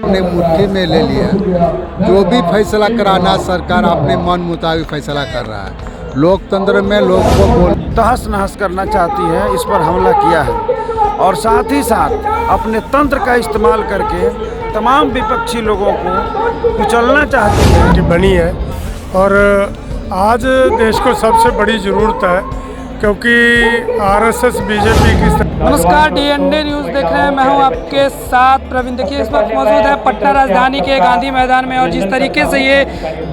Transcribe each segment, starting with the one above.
अपने मुट्ठी में ले लिया। जो भी फैसला कराना सरकार अपने मन मुताबिक फैसला कर रहा है। लोकतंत्र में लोग को बोल तहस नहस करना चाहती है, इस पर हमला किया है और साथ ही साथ अपने तंत्र का इस्तेमाल करके तमाम विपक्षी लोगों को कुचलना चाहती है। बनी है और आज देश को सबसे बड़ी ज़रूरत है क्योंकि आरएसएस बीजेपी की। नमस्कार, डीएनडी न्यूज़ देख रहे हैं। मैं हूं आपके साथ प्रवीण। देखिए, इस वक्त मौजूद है पटना राजधानी के गांधी मैदान में और जिस तरीके से ये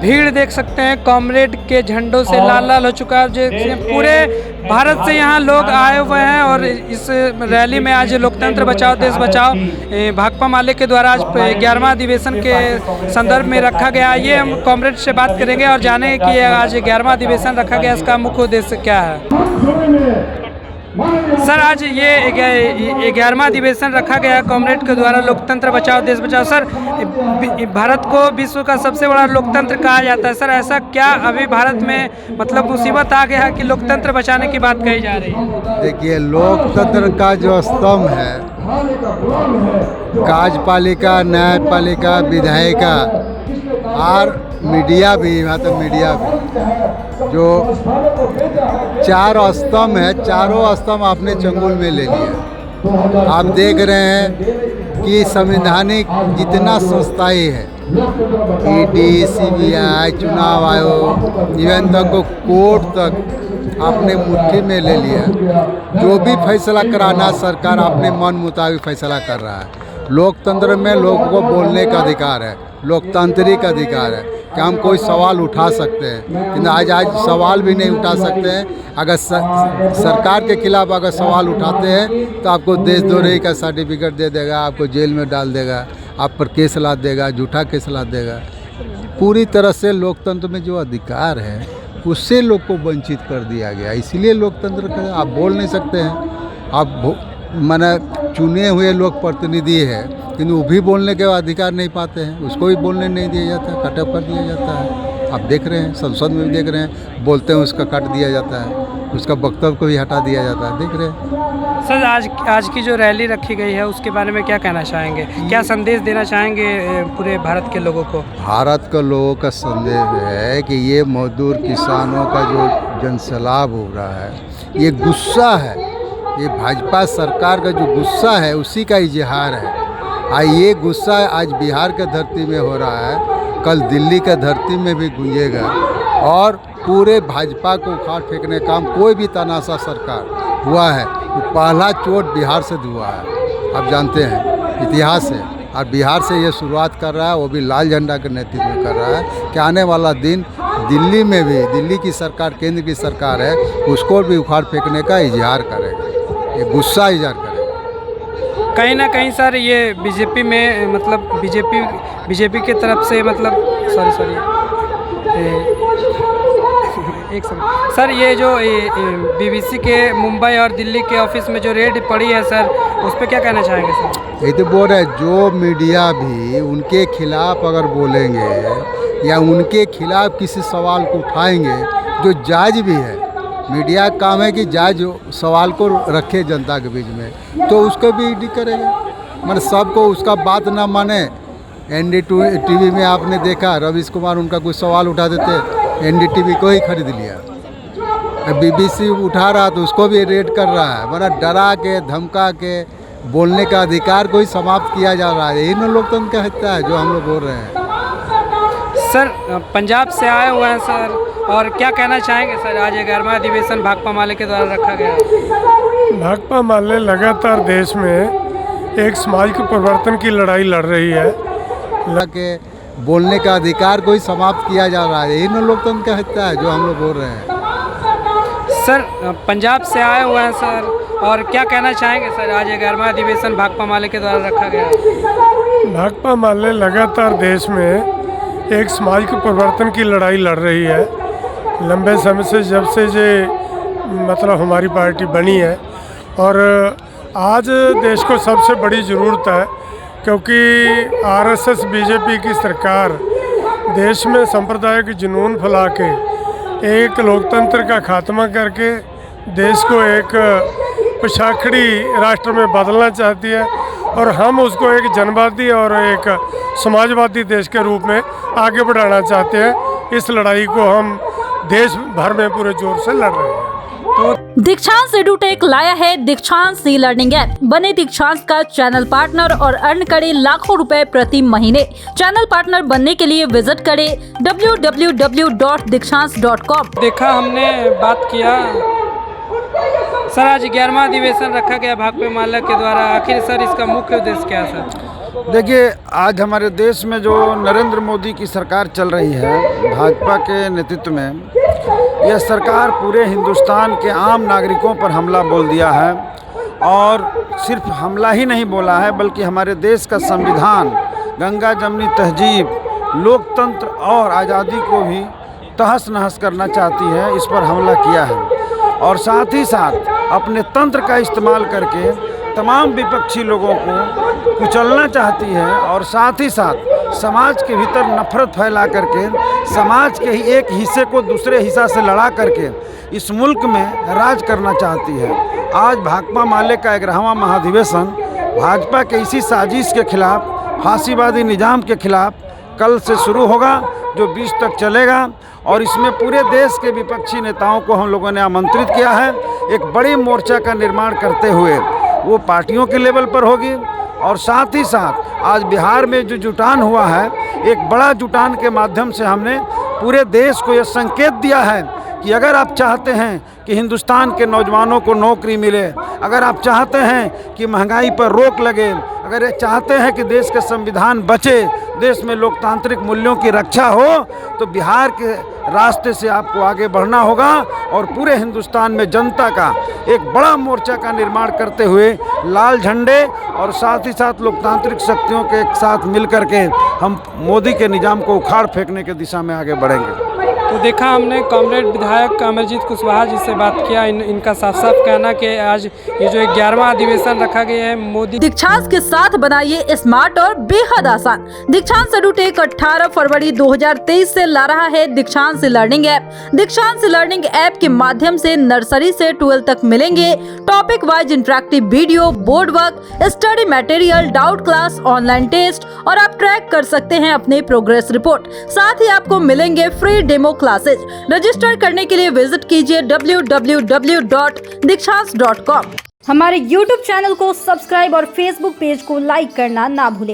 भीड़ देख सकते हैं, कॉमरेड के झंडों से लाल लाल हो चुका है। पूरे भारत से यहाँ लोग आए हुए हैं और इस रैली में आज लोकतंत्र बचाओ देश बचाओ भाकपा माले के द्वारा आज 11वां अधिवेशन के संदर्भ में रखा गया। ये हम कॉमरेड से बात करेंगे और जाने कि आज 11वां अधिवेशन रखा गया, इसका मुख्य उद्देश्य क्या है। सर, आज ये 11वां अधिवेशन रखा गया कॉमरेड के द्वारा, लोकतंत्र बचाओ देश बचाओ। सर, भारत को विश्व का सबसे बड़ा लोकतंत्र कहा जाता है। सर, ऐसा क्या अभी भारत में मतलब मुसीबत आ गया है कि लोकतंत्र बचाने की बात कही जा रही है? देखिए, लोकतंत्र का जो स्तंभ है, कार्यपालिका, न्यायपालिका, विधायिका और मीडिया भी, मतलब मीडिया भी, जो चार स्तंभ है, चारों स्तंभ आपने चंगुल में ले लिया। आप देख रहे हैं कि संवैधानिक जितना संस्थाएं है, ईडी, सीबीआई, चुनाव आयोग, इवन तक को कोर्ट तक आपने मुट्ठी में ले लिया। जो भी फैसला कराना सरकार अपने मन मुताबिक फैसला कर रहा है। लोकतंत्र में लोगों को बोलने का अधिकार है, लोकतांत्रिक अधिकार है कि हम कोई सवाल उठा सकते हैं, लेकिन आज सवाल भी नहीं उठा सकते हैं। अगर सरकार के खिलाफ अगर सवाल उठाते हैं तो आपको देशद्रोही का सर्टिफिकेट दे देगा, आपको जेल में डाल देगा, आप पर केस ला देगा, झूठा केस ला देगा। पूरी तरह से लोकतंत्र में जो अधिकार है उससे लोग को वंचित कर दिया गया। इसीलिए लोकतंत्र का आप बोल नहीं सकते हैं। आप माने चुने हुए लोग प्रतिनिधि है, किंतु वो भी बोलने के अधिकार नहीं पाते हैं, उसको भी बोलने नहीं दिया जाता, कटअप कर दिया जाता है। आप देख रहे हैं, संसद में भी देख रहे हैं, बोलते हैं उसका काट दिया जाता है, उसका वक्तव्य को भी हटा दिया जाता है, देख रहे हैं। सर, आज की जो रैली रखी गई है उसके बारे में क्या कहना चाहेंगे? क्या संदेश देना चाहेंगे पूरे भारत के लोगों को? भारत के लोगों का संदेश है कि ये मजदूर किसानों का जो जनसैलाब हो रहा है, ये गुस्सा है, ये भाजपा सरकार का जो गुस्सा है उसी का इजहार है। ये गुस्सा आज बिहार के धरती में हो रहा है, कल दिल्ली के धरती में भी गूंजेगा और पूरे भाजपा को उखाड़ फेंकने का काम कोई भी तानाशाह सरकार हुआ है, वो पहला चोट बिहार से हुआ है। आप जानते हैं इतिहास से, और बिहार से ये शुरुआत कर रहा है, वो भी लाल झंडा के नेतृत्व में कर रहा है कि आने वाला दिन दिल्ली में भी, दिल्ली की सरकार, केंद्र की सरकार है, उसको भी उखाड़ फेंकने का इजहार करेगा, ये गुस्सा इजहार करेगा। कहीं ना कहीं सर, ये बीजेपी में मतलब बीजेपी की तरफ से मतलब सॉरी एक सेकंड सर, ये जो बीबीसी के मुंबई और दिल्ली के ऑफिस में जो रेड पड़ी है सर, उस पर क्या कहना चाहेंगे सर? ये तो बोल रहे हैं, जो मीडिया भी उनके खिलाफ अगर बोलेंगे या उनके खिलाफ किसी सवाल को उठाएंगे, जो जायज़ भी है, मीडिया का काम है कि जायज़ सवाल को रखे जनता के बीच में, तो उसको भी ईडी करेगा। मतलब सबको उसका बात ना माने। NDTV में आपने देखा, रवीश कुमार उनका कुछ सवाल उठा देते, NDTV को ही खरीद लिया। BBC उठा रहा तो उसको भी रेड कर रहा है। मतलब डरा के, धमका के बोलने का अधिकार को ही समाप्त किया जा रहा है। यही लोकतंत्र का हिस्सा है जो हम लोग बोल रहे हैं। सर, पंजाब से आए हुए हैं सर, और क्या कहना चाहेंगे सर? आज 11वां अधिवेशन भाकपा माले के द्वारा रखा गया। भाकपा माले लगातार देश में एक सामाजिक परिवर्तन की लड़ाई लड़ रही है। के बोलने का अधिकार को ही समाप्त किया जा रहा है। यही लोकतंत्र का हिस्सा है जो हम लोग बोल रहे हैं। सर, पंजाब से आए हुए हैं सर, और क्या कहना चाहेंगे सर? आज 11वां अधिवेशन भाकपा माले के द्वारा रखा गया। भाकपा माले लगातार देश में एक सामाजिक परिवर्तन की लड़ाई लड़ रही है। लंबे समय से, जब से ये मतलब हमारी पार्टी बनी है, और आज देश को सबसे बड़ी ज़रूरत है क्योंकि आरएसएस बीजेपी की सरकार देश में सांप्रदायिक जुनून फैला के एक लोकतंत्र का खात्मा करके देश को एक पिछाखड़ी राष्ट्र में बदलना चाहती है, और हम उसको एक जनवादी और एक समाजवादी देश के रूप में आगे बढ़ाना चाहते हैं। इस लड़ाई को हम देश भर में पूरे जोर से लड़ रहे हैं। दीक्षांत एडुटेक लाया है दीक्षांत ई लर्निंग ऐप। बने दीक्षांत का चैनल पार्टनर और अर्न करें लाखों रुपए प्रति महीने। चैनल पार्टनर बनने के लिए विजिट करें www.dikshans.com। देखा हमने बात किया सर, आज 11वां अधिवेशन रखा गया भाकपा माले के द्वारा। आखिर सर इसका मुख्य उद्देश्य क्या है सर? देखिए, आज हमारे देश में जो नरेंद्र मोदी की सरकार चल रही है भाजपा के नेतृत्व में, यह सरकार पूरे हिंदुस्तान के आम नागरिकों पर हमला बोल दिया है। और सिर्फ हमला ही नहीं बोला है, बल्कि हमारे देश का संविधान, गंगा जमनी तहजीब, लोकतंत्र और आज़ादी को भी तहस नहस करना चाहती है। इस पर हमला किया है और साथ ही साथ अपने तंत्र का इस्तेमाल करके तमाम विपक्षी लोगों को कुचलना चाहती है और साथ ही साथ समाज के भीतर नफरत फैला करके समाज के ही एक हिस्से को दूसरे हिस्सा से लड़ा करके इस मुल्क में राज करना चाहती है। आज भाकपा माले का 11वां महाधिवेशन भाजपा के इसी साजिश के खिलाफ, फांसीवादी निज़ाम के खिलाफ कल से शुरू होगा, जो 20 तक चलेगा। और इसमें पूरे देश के विपक्षी नेताओं को हम लोगों ने आमंत्रित किया है। एक बड़ी मोर्चा का निर्माण करते हुए वो पार्टियों के लेवल पर होगी और साथ ही साथ आज बिहार में जो जुटान हुआ है, एक बड़ा जुटान के माध्यम से हमने पूरे देश को यह संकेत दिया है कि अगर आप चाहते हैं कि हिंदुस्तान के नौजवानों को नौकरी मिले, अगर आप चाहते हैं कि महंगाई पर रोक लगे, अगर ये चाहते हैं कि देश का संविधान बचे, देश में लोकतांत्रिक मूल्यों की रक्षा हो, तो बिहार के रास्ते से आपको आगे बढ़ना होगा और पूरे हिंदुस्तान में जनता का एक बड़ा मोर्चा का निर्माण करते हुए लाल झंडे और साथ ही साथ लोकतांत्रिक शक्तियों के एक साथ मिल करके हम मोदी के निजाम को उखाड़ फेंकने की दिशा में आगे बढ़ेंगे। तो देखा हमने कॉमरेड विधायक अमरजीत कुशवाहा जी से बात किया। इनका साफ साफ कहना कि आज ये जो 11वां अधिवेशन रखा गया है मोदी दीक्षांत के साथ बनाइए स्मार्ट और बेहद आसान। दीक्षांत एडुटेक 18 फरवरी 2023 से ला रहा है Dikshant learning app. Dikshant learning app के माध्यम से नर्सरी से 12 तक मिलेंगे topic wise interactive video, board work, study material, doubt class, online test और आप ट्रैक कर सकते हैं अपने प्रोग्रेस रिपोर्ट। साथ ही आपको मिलेंगे फ्री डेमो क्लासेज। रजिस्टर करने के लिए विजिट कीजिए www.dikshans.com। हमारे YouTube चैनल को सब्सक्राइब और Facebook पेज को लाइक करना ना भूलें।